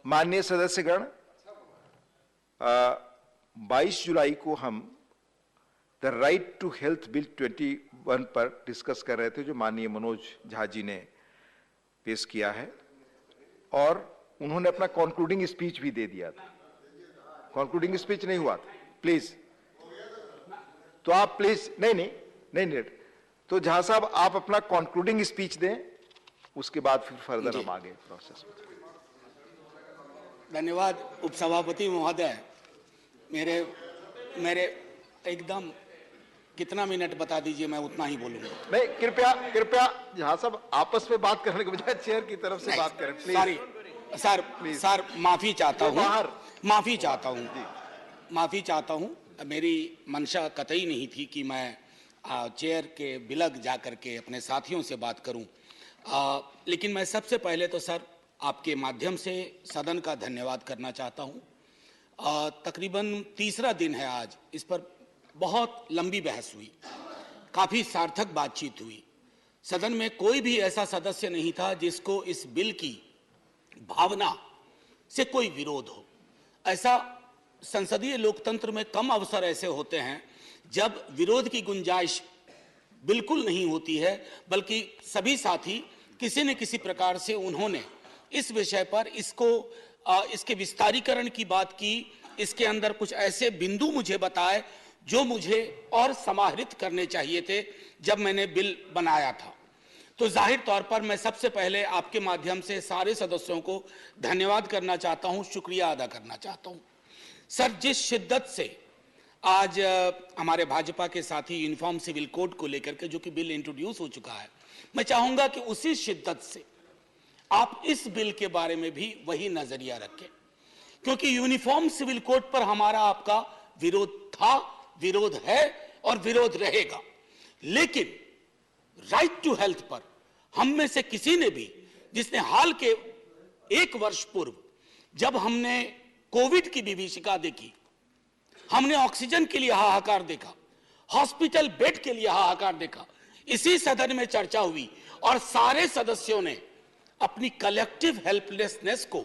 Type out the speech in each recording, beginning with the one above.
माननीय सदस्यगण, 22 जुलाई को हम the right to health bill 21 पर डिस्कस कर रहे थे, जो माननीय मनोज झा जी ने पेश किया है, और उन्होंने अपना कंक्लूडिंग स्पीच भी दे दिया था। कंक्लूडिंग स्पीच नहीं हुआ था, प्लीज। तो आप प्लीज नहीं, तो झा साहब आप अपना कंक्लूडिंग स्पीच दें, उसके बाद फिर फर्दर हम आगे प्रोसेस में। धन्यवाद उपसभापति महोदय। मेरे एकदम कितना मिनट बता दीजिए, मैं उतना ही बोलूंगा। नहीं, कृपया झा साहब आपस में बात करने के बजाय चेयर की तरफ से बात करें, प्लीज। सॉरी सर, माफी चाहता हूं। मेरी मंशा कतई नहीं थी कि मैं चेयर के बिलग जाकर के अपने साथियों से बात करूं, लेकिन मैं सबसे पहले तो सर आपके माध्यम से सदन का धन्यवाद करना चाहता हूं। तकरीबन तीसरा दिन है आज, इस पर बहुत लंबी बहस हुई, काफी सार्थक बातचीत हुई। सदन में कोई भी ऐसा सदस्य नहीं था जिसको इस बिल की भावना से कोई विरोध हो। ऐसा संसदीय लोकतंत्र में कम अवसर ऐसे होते हैं जब विरोध की गुंजाइश बिल्कुल नहीं होती है, बल्कि सभी साथी किसी न किसी प्रकार से उन्होंने इस विषय पर इसके विस्तारीकरण की बात की, इसके अंदर कुछ ऐसे बिंदु मुझे बताए जो मुझे और समाहरित करने चाहिए थे जब मैंने बिल बनाया था। तो जाहिर तौर पर मैं सबसे पहले आपके माध्यम से सारे सदस्यों को धन्यवाद करना चाहता हूं, शुक्रिया अदा करना चाहता हूं। सर, जिस शिद्दत से आज हमारे भाजपा के साथी यूनिफॉर्म सिविल कोड को लेकर के, जो कि बिल इंट्रोड्यूस हो चुका है, मैं चाहूंगा कि उसी शिद्दत से आप इस बिल के बारे में भी वही नजरिया रखें, क्योंकि यूनिफॉर्म सिविल कोड पर हमारा आपका विरोध था, विरोध है और विरोध रहेगा। लेकिन राइट टू हेल्थ पर हम में से किसी ने भी, जिसने हाल के 1 वर्ष पूर्व जब हमने कोविड की विभीषिका देखी, हमने ऑक्सीजन के लिए हाहाकार देखा, हॉस्पिटल बेड के लिए हाहाकार देखा, इसी सदन में चर्चा हुई और सारे सदस्यों ने अपनी कलेक्टिव हेल्पलेसनेस को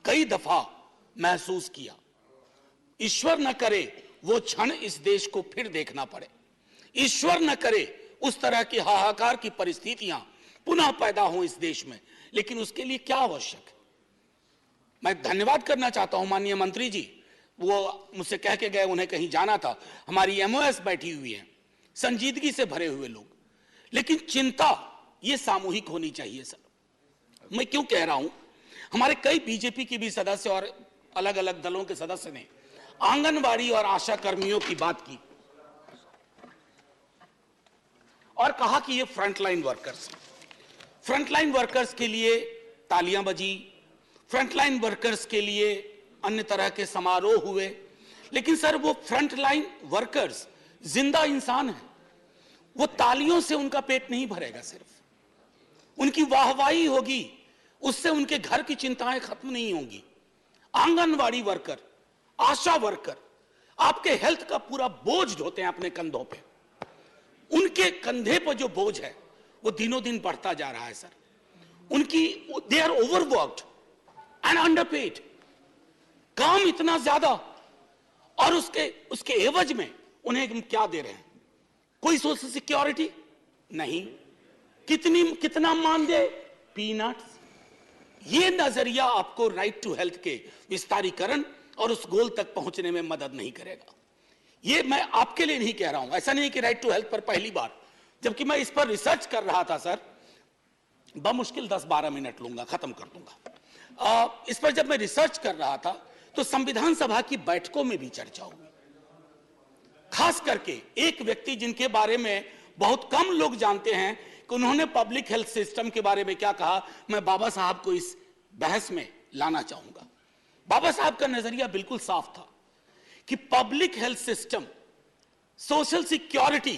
कई दफा महसूस किया। ईश्वर न करे वो क्षण इस देश को फिर देखना पड़े, ईश्वर न करे उस तरह की हाहाकार की परिस्थितियां पुनः पैदा हो इस देश में। लेकिन उसके लिए क्या आवश्यक है? मैं धन्यवाद करना चाहता हूं माननीय मंत्री जी, वो मुझसे कह के गए उन्हें कहीं जाना था। हमारी एमओएस बैठी हुई है, संजीदगी से भरे हुए लोग, लेकिन चिंता ये सामूहिक होनी चाहिए। सर, मैं क्यों कह रहा हूं, हमारे कई बीजेपी के भी सदस्य और अलग अलग दलों के सदस्य ने आंगनवाड़ी और आशा कर्मियों की बात की और कहा कि ये फ्रंटलाइन वर्कर्स के लिए तालियां बजी, फ्रंटलाइन वर्कर्स के लिए अन्य तरह के समारोह हुए। लेकिन सर, वो फ्रंटलाइन वर्कर्स जिंदा इंसान हैं, वो तालियों से उनका पेट नहीं भरेगा, सिर्फ उनकी वाहवाही होगी, उससे उनके घर की चिंताएं खत्म नहीं होंगी। आंगनवाड़ी वर्कर, आशा वर्कर आपके हेल्थ का पूरा बोझ ढोते हैं अपने कंधों पे। उनके कंधे पर जो बोझ है वो दिनों दिन बढ़ता जा रहा है। Sir, they are overworked and underpaid, काम इतना ज्यादा, और उसके एवज में उन्हें हम क्या दे रहे हैं? कोई सोशल सिक्योरिटी नहीं, कितना मानदेय? पीनट्स। ये नजरिया आपको राइट टू हेल्थ के विस्तारीकरण और उस गोल तक पहुंचने में मदद नहीं करेगा। ये मैं आपके लिए नहीं कह रहा हूं, ऐसा नहीं कि राइट टू हेल्थ पर पहली बार, जबकि मैं इस पर रिसर्च कर रहा था सर, बमुश्किल 10-12 मिनट लूंगा, खत्म कर दूंगा। इस पर जब मैं रिसर्च कर रहा था तो संविधान सभा की बैठकों में भी चर्चा हुई, खास करके एक व्यक्ति जिनके बारे में बहुत कम लोग जानते हैं कि उन्होंने पब्लिक हेल्थ सिस्टम के बारे में क्या कहा। मैं बाबा साहब को इस बहस में लाना चाहूंगा। बाबा साहब का नजरिया बिल्कुल साफ था कि public health system, social security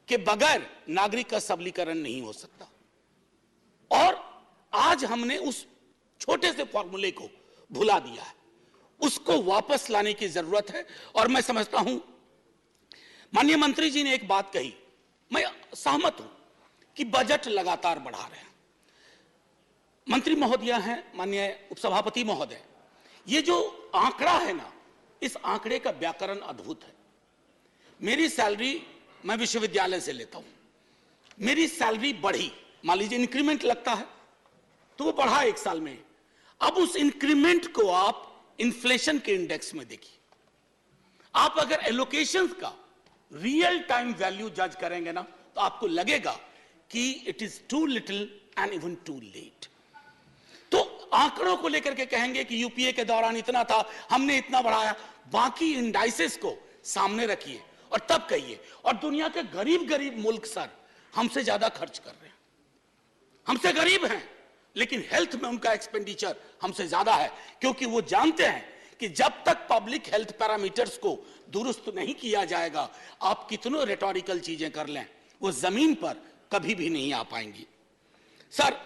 के बगैर नागरिक का सबलीकरण नहीं हो सकता। और आज हमने उस छोटे से फॉर्मूले को भुला दिया है, उसको वापस लाने की जरूरत है। और मैं समझता हूं माननीय मंत्री जी ने एक बात कही, मैं सहमत हूं कि बजट लगातार बढ़ा रहे हैं। मंत्री महोदय हैं, माननीय उपसभापति महोदय, ये जो आंकड़ा है ना, इस आंकड़े का व्याकरण अद्भुत है। मेरी सैलरी, मैं विश्वविद्यालय से लेता हूं, मेरी सैलरी बढ़ी, मान लीजिए इंक्रीमेंट लगता है तो वो बढ़ा एक साल में। अब उस इंक्रीमेंट को आप इन्फ्लेशन के इंडेक्स में देखिए। आप अगर एलोकेशन का रियल टाइम वैल्यू जज करेंगे ना, तो आपको लगेगा कि it is too little and even too late. तो आंकड़ों को लेकर के कहेंगे कि यूपीए के दौरान इतना था, हमने इतना बढ़ाया, बाकी इंडाइसेस को सामने रखिए और तब कहिए। और दुनिया के गरीब गरीब मुल्क सर हमसे ज्यादा खर्च कर रहे हैं, हमसे गरीब हैं, लेकिन हेल्थ में उनका एक्सपेंडिचर हमसे ज्यादा है, क्योंकि वो जानते हैं कि जब तक पब्लिक हेल्थ पैरामीटर्स को दुरुस्त नहीं किया जाएगा, आप कितनों रेटोरिकल चीजें कर लें, वो जमीन पर कभी भी नहीं आ पाएंगी। सर,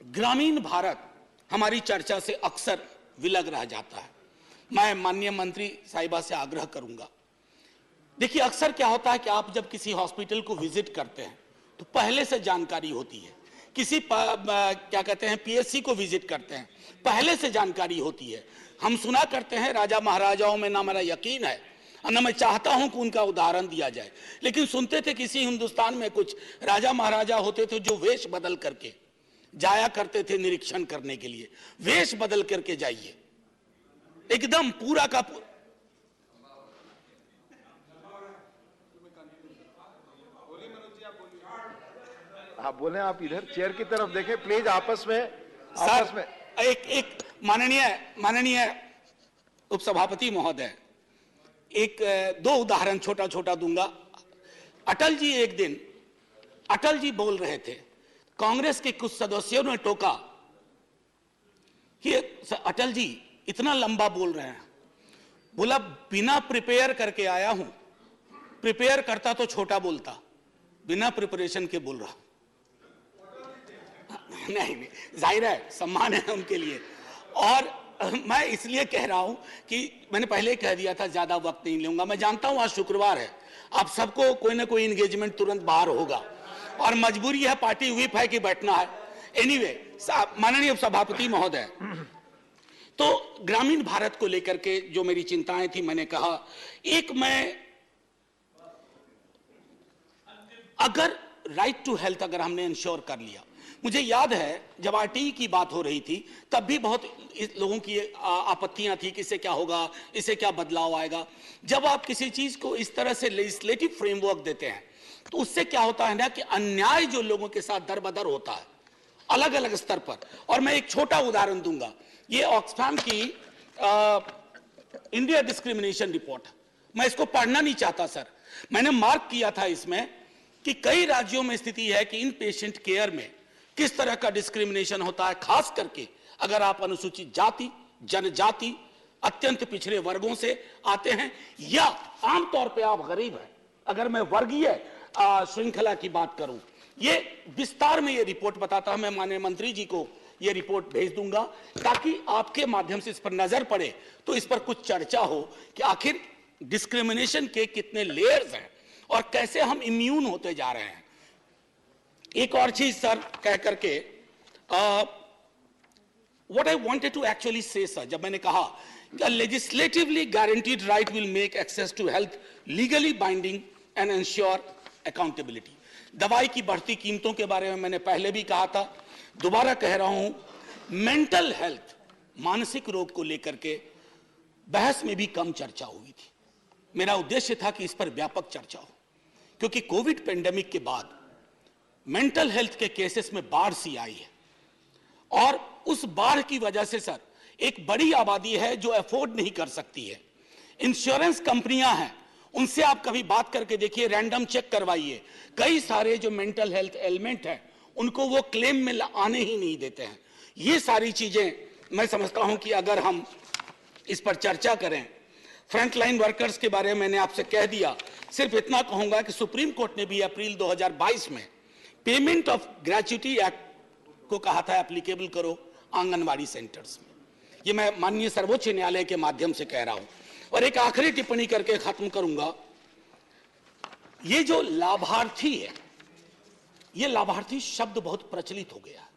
ग्रामीण भारत हमारी चर्चा से अक्सर विलग रह जाता है। मैं माननीय मंत्री साहिबा से आग्रह करूंगा, देखिए अक्सर क्या होता है कि आप जब किसी हॉस्पिटल को विजिट करते हैं तो पहले से जानकारी होती है, किसी क्या कहते हैं पीएससी को विजिट करते हैं, पहले से जानकारी होती है। हम सुना करते हैं राजा महाराजाओं में, ना मेरा यकीन है और ना मैं चाहता हूं कि उनका उदाहरण दिया जाए, लेकिन सुनते थे किसी हिंदुस्तान में कुछ राजा महाराजा होते थे जो वेश बदल करके जाया करते थे निरीक्षण करने के लिए। वेश बदल करके जाइए, एकदम पूरा का पूरा। आप बोले, आप इधर चेयर की तरफ देखें प्लीज, आपस में एक माननीय उपसभापति महोदय, एक दो उदाहरण छोटा छोटा दूंगा। अटल जी, एक दिन अटल जी बोल रहे थे, कांग्रेस के कुछ सदस्यों ने टोका कि अटल जी इतना लंबा बोल रहे हैं। बोला, बिना प्रिपेयर करके आया हूं, प्रिपेयर करता तो छोटा बोलता, बिना प्रिपरेशन के बोल रहा। नहीं, जाहिर है सम्मान है उनके लिए। और मैं इसलिए कह रहा हूं कि मैंने पहले कह दिया था ज्यादा वक्त नहीं लूंगा। मैं जानता हूं आज शुक्रवार है, आप सबको कोई ना कोई एंगेजमेंट तुरंत बाहर होगा और मजबूरी है, पार्टी व्हिप है कि बैठना है। एनीवे, माननीय सभापति महोदय, तो ग्रामीण भारत को लेकर के जो मेरी चिंताएं थी, मैंने कहा, एक मैं अगर राइट टू हेल्थ अगर हमने इंश्योर कर लिया, मुझे याद है जब आरटीई की बात हो रही थी तब भी बहुत लोगों की आपत्तियां थी कि इससे क्या होगा, इससे क्या बदलाव आएगा। जब आप किसी चीज को इस तरह से लेजिस्लेटिव फ्रेमवर्क देते हैं तो उससे क्या होता है ना कि अन्याय जो लोगों के साथ दर बदर होता है अलग अलग स्तर पर। और मैं एक छोटा उदाहरण दूंगा, ये ऑक्सफैम की इंडिया डिस्क्रिमिनेशन रिपोर्ट, मैं इसको पढ़ना नहीं चाहता सर, मैंने मार्क किया था इसमें कि कई राज्यों में स्थिति है कि इन पेशेंट केयर में किस तरह का डिस्क्रिमिनेशन होता है, खास करके अगर आप अनुसूचित जाति, जनजाति, अत्यंत पिछड़े वर्गों से आते हैं या आमतौर पे आप गरीब हैं। अगर मैं वर्गीय श्रृंखला की बात करूं, ये विस्तार में ये रिपोर्ट बताता है। मैं माननीय मंत्री जी को ये रिपोर्ट भेज दूंगा ताकि आपके माध्यम से इस पर नजर पड़े तो इस पर कुछ चर्चा हो कि आखिर डिस्क्रिमिनेशन के कितने लेयर्स हैं और कैसे हम इम्यून होते जा रहे हैं। एक और चीज सर कह करके, what I wanted to actually say sir, जब मैंने कहा legislatively guaranteed right will make access to health legally binding and ensure accountability. दवाई की बढ़ती कीमतों के बारे में मैंने पहले भी कहा था, दोबारा कह रहा हूं, मेंटल हेल्थ, मानसिक रोग को लेकर के बहस में भी कम चर्चा हुई थी। मेरा उद्देश्य था कि इस पर व्यापक चर्चा हो, क्योंकि कोविड पेंडेमिक के बाद मेंटल हेल्थ के केसेस में बाढ़ सी आई है और उस बाढ़ की वजह से सर एक बड़ी आबादी है जो अफोर्ड नहीं कर सकती है। इंश्योरेंस कंपनियां हैं, उनसे आप कभी बात करके देखिए, रैंडम चेक करवाइए, कई सारे जो मेंटल हेल्थ एलिमेंट हैं उनको वो क्लेम में आने ही नहीं देते हैं। ये सारी चीजें मैं समझता हूं कि अगर हम इस पर चर्चा करें। फ्रंटलाइन वर्कर्स के बारे में मैंने आपसे कह दिया, सिर्फ इतना कहूंगा कि सुप्रीम कोर्ट ने भी अप्रैल 2022 में पेमेंट ऑफ ग्रेच्युटी एक्ट को कहा था एप्लीकेबल करो आंगनवाड़ी सेंटर्स में। ये मैं माननीय सर्वोच्च न्यायालय के माध्यम से कह रहा हूं। और एक आखिरी टिप्पणी करके खत्म करूंगा, ये जो लाभार्थी है, ये लाभार्थी शब्द बहुत प्रचलित हो गया।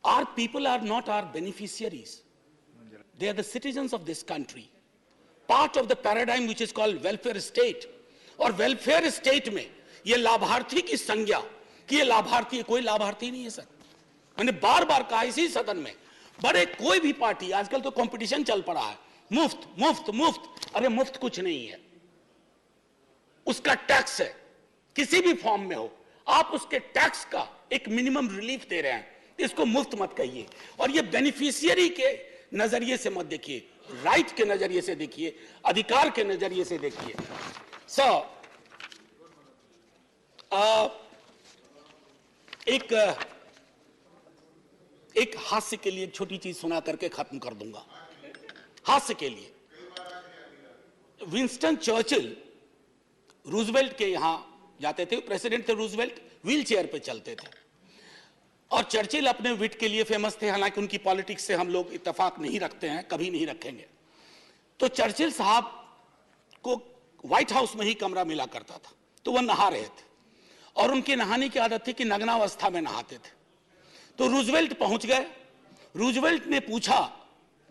Are people are not are beneficiaries, They are the citizens of this country, part of the paradigm which is called welfare state. और welfare state में ये लाभार्थी की संज्ञा कि ये लाभार्थी, कोई लाभार्थी नहीं है सर। मैंने बार बार कहा इसी सदन में, बड़े कोई भी पार्टी, आजकल तो कंपटीशन चल पड़ा है, मुफ्त मुफ्त मुफ्त। अरे मुफ्त कुछ नहीं है, उसका टैक्स है, किसी भी फॉर्म में हो, आप उसके टैक्स का एक मिनिमम रिलीफ दे रहे हैं, इसको मुफ्त मत कहिए। और ये बेनिफिशियरी के नजरिए से मत देखिए, राइट के नजरिए से देखिए, अधिकार के नजरिए से देखिए। सो एक हास्य के लिए छोटी चीज सुना करके खत्म कर दूंगा। हास्य के लिए, विंस्टन चर्चिल रूजवेल्ट के यहां जाते थे, प्रेसिडेंट थे रूजवेल्ट, व्हील चेयर पे चलते थे। और चर्चिल अपने विट के लिए फेमस थे, हालांकि उनकी पॉलिटिक्स से हम लोग इत्तेफाक नहीं रखते हैं, कभी नहीं रखेंगे। तो चर्चिल साहब को व्हाइट हाउस में ही कमरा मिला करता था, तो वह नहा रहे थे और उनकी नहाने की आदत थी कि नग्नावस्था में नहाते थे। तो रूजवेल्ट पहुंच गए, रूजवेल्ट ने पूछा,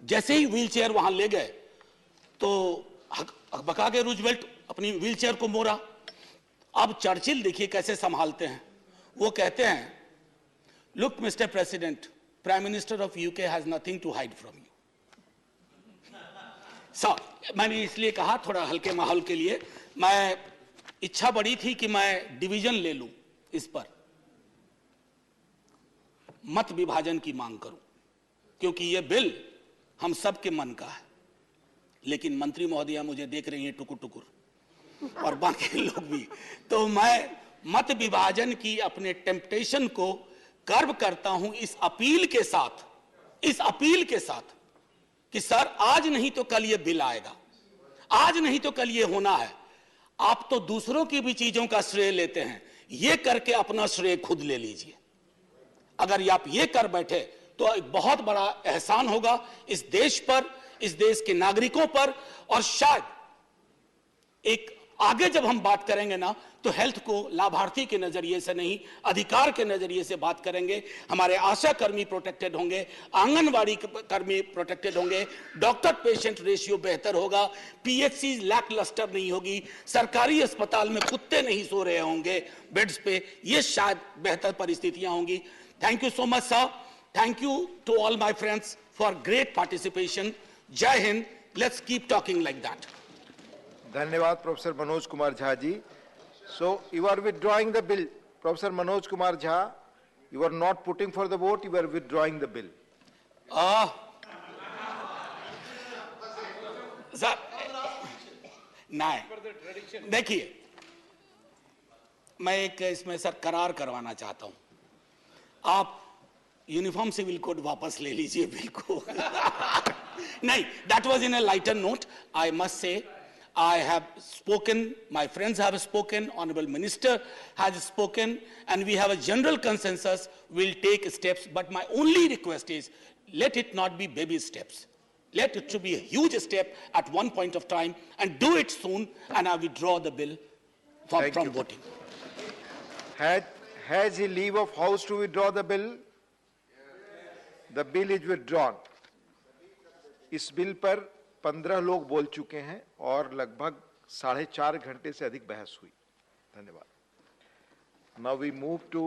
जैसे ही व्हील चेयर वहां ले गए तो बका के रूजवेल्ट अपनी व्हील चेयर को मोड़ा। अब चर्चिल देखिए कैसे संभालते हैं, वो कहते हैं, look mister president, prime minister of UK has nothing to hide from you. Sir मैंने इसलिए कहा थोड़ा हल्के माहौल के लिए, मैं इच्छा बड़ी थी कि मैं डिवीजन ले लूं इस पर, मत विभाजन की मांग करूं, क्योंकि यह बिल हम सबके मन का है। लेकिन मंत्री महोदया मुझे देख रही हैं टुकुर टुकुर, और बाकी लोग भी, तो मैं मत विभाजन की अपने टेम्पटेशन को कर्व करता हूं इस अपील के साथ कि सर आज नहीं तो कल ये बिल आएगा, आज नहीं तो कल ये होना है। आप तो दूसरों की भी चीजों का श्रेय लेते हैं, ये करके अपना श्रेय खुद ले लीजिए। अगर आप ये कर बैठे तो एक बहुत बड़ा एहसान होगा इस देश पर, इस देश के नागरिकों पर। और शायद एक आगे जब हम बात करेंगे ना, तो हेल्थ को लाभार्थी के नजरिए से नहीं, अधिकार के नजरिए से बात करेंगे। हमारे आशा कर्मी प्रोटेक्टेड होंगे, आंगनवाड़ी कर्मी प्रोटेक्टेड होंगे, डॉक्टर पेशेंट रेशियो बेहतर होगा, पीएचसी लैक लस्टर नहीं होगी, सरकारी अस्पताल में कुत्ते नहीं सो रहे होंगे बेड्स पे, ये शायद बेहतर परिस्थितियां होंगी। Thank you so much sir, thank you to all my friends for great participation. जय हिंद, let's keep talking like that. धन्यवाद professor Manoj Kumar Jha ji. So you are withdrawing the bill, Professor Manoj Kumar Jha. You are not putting for the vote. You are withdrawing the bill. Sir नहीं, देखिए मैं एक इसमें sir करार करवाना चाहता हूं, आप यूनिफॉर्म सिविल कोड वापस ले लीजिए बिल को। नहीं, that was in a lighter note. I must say, I have spoken, my friends have spoken, Honorable Minister has spoken, and we have a general consensus. We'll take steps, but my only request is, let it not be baby steps. Let it to be a huge step at one point of time, and do it soon, and I withdraw the bill from voting. Has he leave of house to withdraw the bill? The bill is withdrawn. इस bill पर 15 लोग बोल चुके हैं और लगभग 4.5 घंटे से अधिक बहस हुई। धन्यवाद। Now we move to